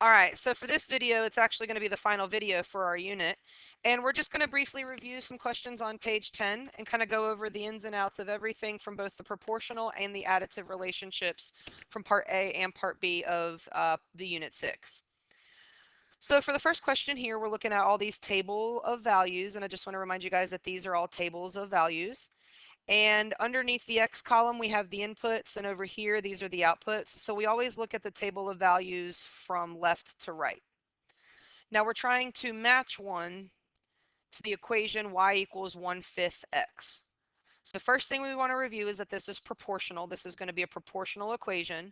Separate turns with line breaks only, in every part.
All right, so for this video, it's actually going to be the final video for our unit. And we're just going to briefly review some questions on page 10 and kind of go over the ins and outs of everything from both the proportional and the additive relationships from part A and part B of the unit 6. So for the first question here, we're looking at all these table of values, and I just want to remind you guys that these are all tables of values. And underneath the X column, we have the inputs, and over here, these are the outputs. So we always look at the table of values from left to right. Now we're trying to match one to the equation y equals 1/5 x. So the first thing we want to review is that this is proportional. This is going to be a proportional equation.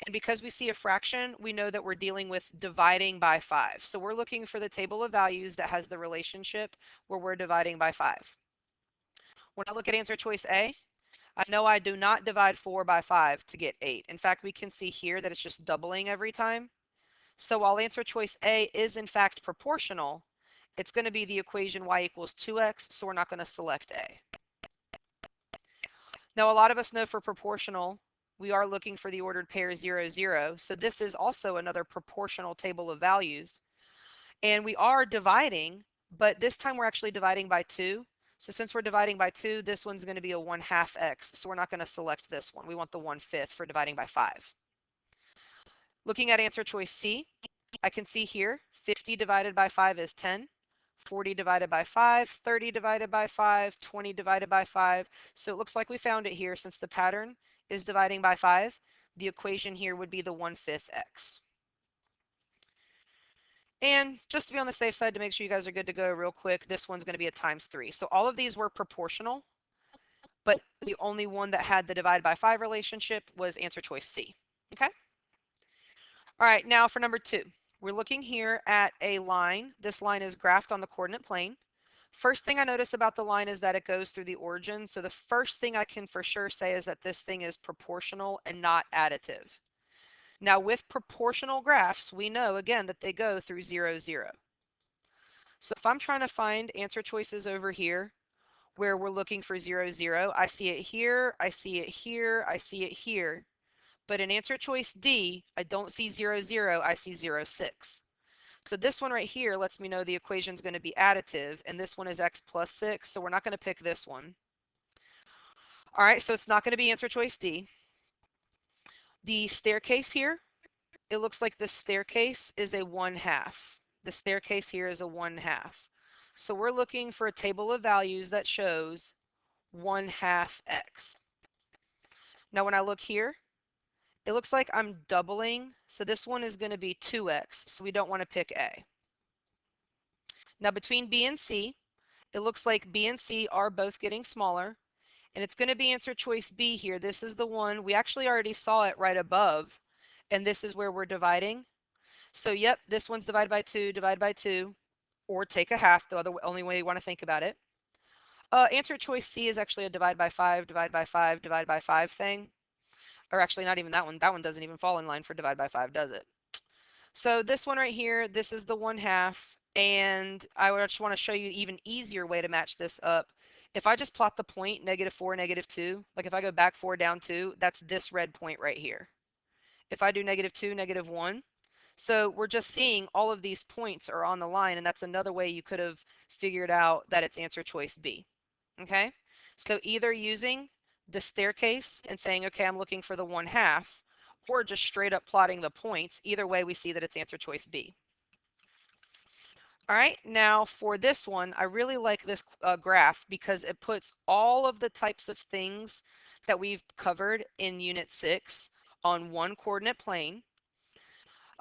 And because we see a fraction, we know that we're dealing with dividing by 5. So we're looking for the table of values that has the relationship where we're dividing by 5. When I look at answer choice A, I know I do not divide 4 by 5 to get 8. In fact, we can see here that it's just doubling every time. So while answer choice A is in fact proportional, it's going to be the equation y equals 2x, so we're not going to select A. Now, a lot of us know for proportional, we are looking for the ordered pair 0, 0. So this is also another proportional table of values. And we are dividing, but this time we're actually dividing by 2. So since we're dividing by 2, this one's going to be a 1/2 x. So we're not going to select this one. We want the 1/5 for dividing by 5. Looking at answer choice C, I can see here 50 divided by 5 is 10. 40 divided by 5, 30 divided by 5, 20 divided by 5. So it looks like we found it here since the pattern is dividing by 5. The equation here would be the 1/5 x. And just to be on the safe side to make sure you guys are good to go real quick, this one's going to be a times 3. So all of these were proportional, but the only one that had the divide by 5 relationship was answer choice C. Okay? All right, now for number 2. We're looking here at a line. This line is graphed on the coordinate plane. First thing I notice about the line is that it goes through the origin. So the first thing I can for sure say is that this thing is proportional and not additive. Now with proportional graphs, we know again that they go through 0, 0. So if I'm trying to find answer choices over here where we're looking for 0, 0, I see it here, I see it here, I see it here. But in answer choice D, I don't see 0, 0, I see 0, 6. So this one right here lets me know the equation is going to be additive, and this one is x plus 6, so we're not going to pick this one. All right, so it's not going to be answer choice D. The staircase here, it looks like the staircase is a 1/2. The staircase here is a 1/2. So we're looking for a table of values that shows 1/2 x. Now when I look here, it looks like I'm doubling, so this one is going to be 2x, so we don't want to pick A. Now between B and C, it looks like B and C are both getting smaller, and it's going to be answer choice B here. This is the one, we actually already saw it right above, and this is where we're dividing. So yep, this one's divide by 2, or take a half, the only way you want to think about it. Answer choice C is actually a divide by 5, divide by 5, divide by 5 thing. Or actually not even that one. That one doesn't even fall in line for divide by 5, does it? So this one right here, this is the 1/2, and I just want to show you an even easier way to match this up. If I just plot the point -4, -2, like if I go back 4, down 2, that's this red point right here. If I do -2, -1, so we're just seeing all of these points are on the line, and that's another way you could have figured out that it's answer choice B. Okay, so either using the staircase and saying, okay, I'm looking for the 1/2, or just straight up plotting the points. Either way, we see that it's answer choice B. All right, now for this one, I really like this graph because it puts all of the types of things that we've covered in Unit 6 on one coordinate plane.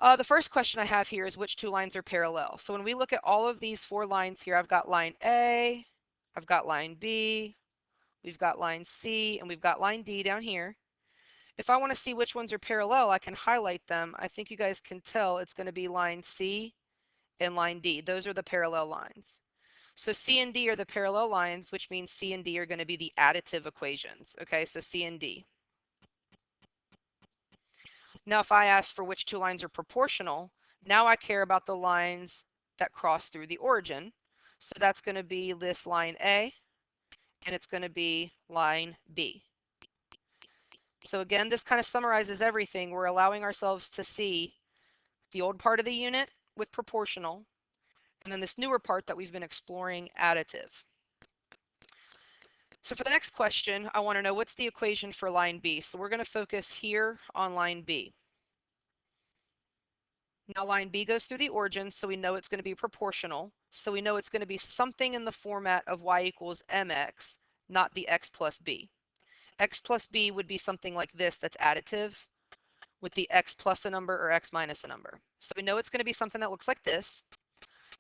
The first question I have here is which two lines are parallel. So when we look at all of these 4 lines here, I've got line A, I've got line B, we've got line C, and we've got line D down here. If I want to see which ones are parallel, I can highlight them. I think you guys can tell it's going to be line C and line D. Those are the parallel lines. So C and D are the parallel lines, which means C and D are going to be the additive equations. Okay, so C and D. Now, if I ask for which 2 lines are proportional, now I care about the lines that cross through the origin. So that's going to be this line A, and it's going to be line B. So again, this kind of summarizes everything. We're allowing ourselves to see the old part of the unit with proportional, and then this newer part that we've been exploring, additive. So for the next question, I want to know what's the equation for line B. So we're going to focus here on line B. Now line B goes through the origin, so we know it's going to be proportional. So we know it's going to be something in the format of y equals mx, not the x plus b. X plus b would be something like this that's additive with the x plus a number or x minus a number. So we know it's going to be something that looks like this.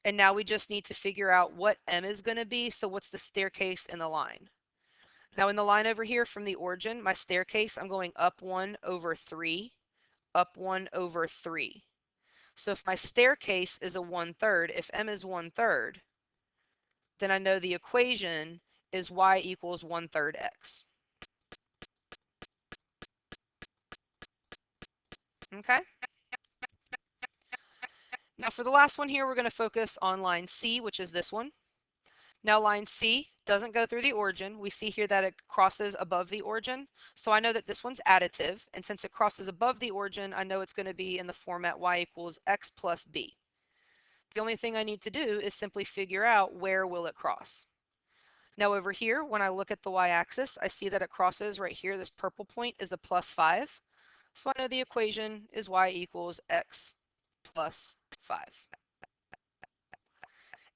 And now we just need to figure out what m is going to be. So what's the staircase in the line? Now in the line over here from the origin, my staircase, I'm going up 1 over 3, up 1 over 3. So if my staircase is a 1/3, if m is 1/3, then I know the equation is y equals 1/3 x. Okay? Now for the last one here, we're going to focus on line C, which is this one. Now line C doesn't go through the origin. We see here that it crosses above the origin. So I know that this one's additive. And since it crosses above the origin, I know it's going to be in the format y equals x plus b. The only thing I need to do is simply figure out where will it cross. Now over here, when I look at the y-axis, I see that it crosses right here. This purple point is a +5. So I know the equation is y equals x plus 5.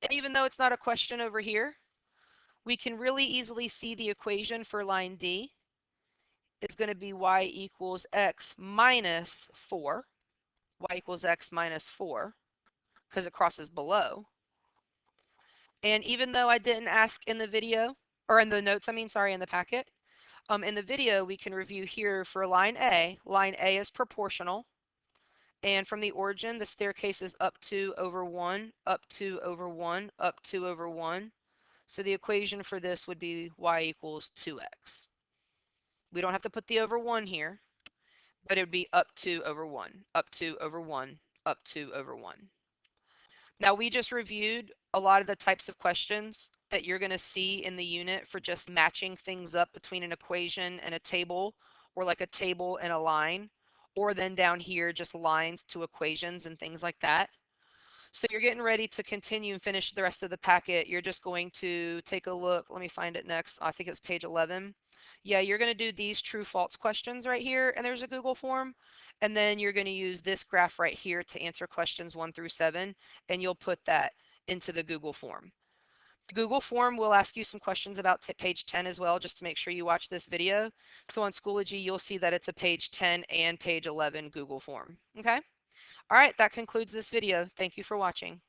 And even though it's not a question over here, we can really easily see the equation for line D is going to be y equals x minus 4. Y equals x minus 4 because it crosses below. And even though I didn't ask in the video, or in the notes, sorry, in the packet, in the video, we can review here for line A. Line A is proportional. And from the origin, the staircase is up 2 over 1, up 2 over 1, up 2 over 1. So the equation for this would be y equals 2x. We don't have to put the over 1 here, but it would be up 2 over 1, up 2 over 1, up 2 over 1. Now we just reviewed a lot of the types of questions that you're going to see in the unit for just matching things up between an equation and a table, or like a table and a line, or then down here just lines to equations and things like that. So you're getting ready to continue and finish the rest of the packet. You're just going to take a look. Let me find it next. I think it's page 11. Yeah, you're going to do these true false questions right here, and there's a Google form. And then you're going to use this graph right here to answer questions 1 through 7, and you'll put that into the Google form. The Google form will ask you some questions about page 10 as well, just to make sure you watch this video. So on Schoology, you'll see that it's a page 10 and page 11 Google form. Okay? All right, that concludes this video. Thank you for watching.